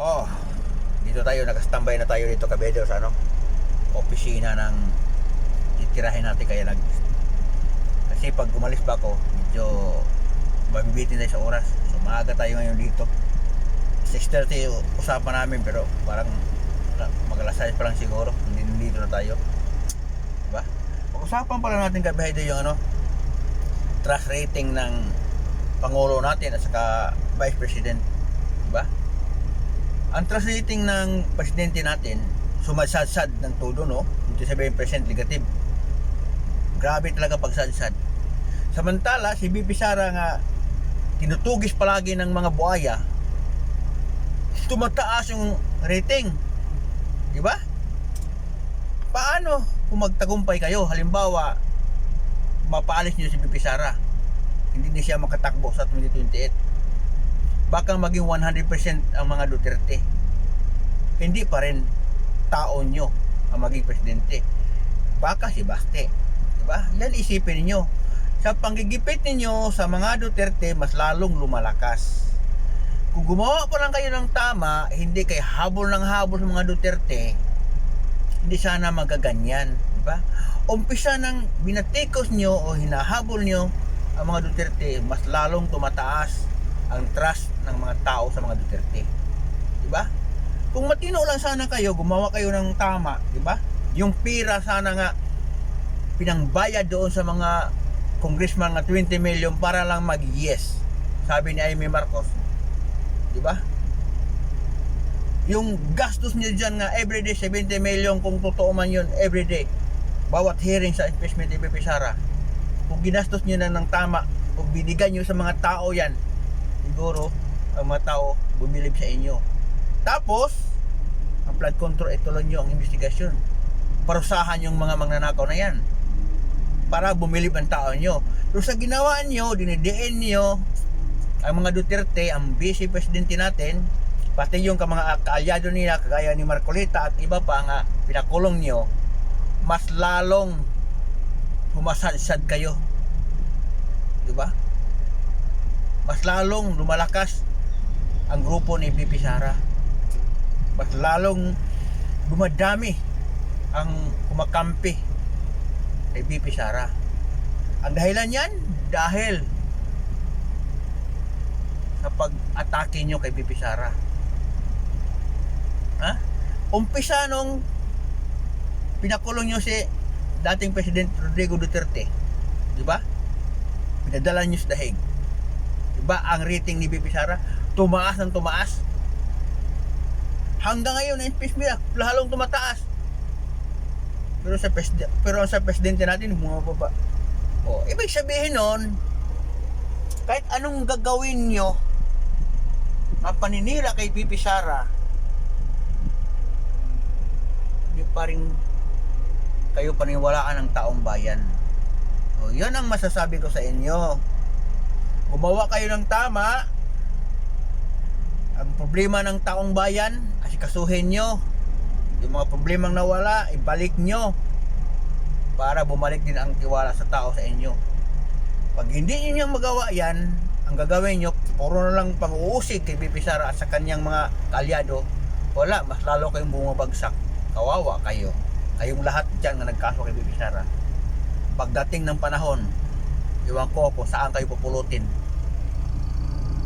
Oh, dito tayo, nakastambay na tayo dito kabedo sa opisina ng itirahin natin kaya kasi pag umalis pa ako, medyo mabibitin tayo sa oras. So maaga tayo ngayon dito. 6:30 usapan namin pero parang mag-alas 6 pa lang siguro. Hindi dito na tayo. Diba? Pag-usapan pala natin kabedo yung trust rating ng Pangulo natin at saka Vice President. Diba? Ang trust rating ng presidente natin sumadsad ng todo, no? 27% negative. Grabe talaga pagsadsad. Samantala si BP Sara nga tinutugis palagi ng mga buhaya, tumataas yung rating. Diba? Paano kung magtagumpay kayo? Halimbawa, mapaalis niyo si BP Sara, hindi niya siya makatakbo sa 2028. Baka maging 100% ang mga Duterte. Hindi pa rin tao nyo ang maging presidente. Baka si Baste. Diba? Yan isipin niyo. Sa panggigipit ninyo sa mga Duterte, mas lalong lumalakas. Kung gumawa pa lang kayo ng tama, hindi kayo habol ng habol sa mga Duterte, hindi sana magaganyan. Diba? Umpisa ng binatikos nyo o hinahabol nyo ang mga Duterte, mas lalong tumataas ang trust ng mga tao sa mga Duterte. Diba? Kung matino lang sana kayo, gumawa kayo ng tama, diba? Yung pira sana nga pinangbayad doon sa mga congressman nga 20 million para lang mag-yes, sabi ni Amy Marcos. Diba? Yung gastos niyo dyan nga everyday 70 million, kung totoo man yun, everyday bawat hearing sa impeachment ni BP Sara, kung ginastos niyo na ng tama, kung binigyan niyo sa mga tao yan, siguro ang mga tao bumilib sa inyo. Tapos ang flood control, ituloy nyo ang investigasyon, parusahan yung mga magnanakaw na yan para bumilib ang tao nyo. Pero sa ginawa nyo, dinidiin nyo ang mga Duterte, ang vice presidente natin, pati yung mga kaalyado nila kagaya ni Marcolita at iba pa nga pinakulong nyo, mas lalong humasadsad kayo. Diba? Mas lalong lumalakas ang grupo ni BP Sara. Mas lalong dumadami ang kumakampi kay BP Sara. Ang dahilan yan, dahil sa pag-atake nyo kay BP Sara. Ha? Umpisa nung pinakulong nyo si dating President Rodrigo Duterte, diba? Pinadala nyo sa dahig. Diba ang rating ni BP Sara tumaas ng tumaas? Hanggang ngayon, impeachment lalong tumataas. Pero sa presidente natin bumababa. O, ibig sabihin nun, kahit anong gagawin nyo na paninira kay BP Sara, hindi pa rin kayo paniwalaan ng taong bayan. O, yun ang masasabi ko sa inyo. Gumawa kayo ng tama. Ang problema ng taong bayan, asikasuhin nyo. Yung mga problemang nawala, ibalik nyo para bumalik din ang tiwala sa tao sa inyo. Pag hindi nyo magawa yan, ang gagawin nyo, puro na lang pang-uusig kay BP Sara at sa kanyang mga kalyado, wala, mas lalo kayong bumabagsak. Kawawa kayo. Kayong lahat dyan na nagkaso kay BP Sara. Pagdating ng panahon, iwan ko kung saan kayo pupulutin.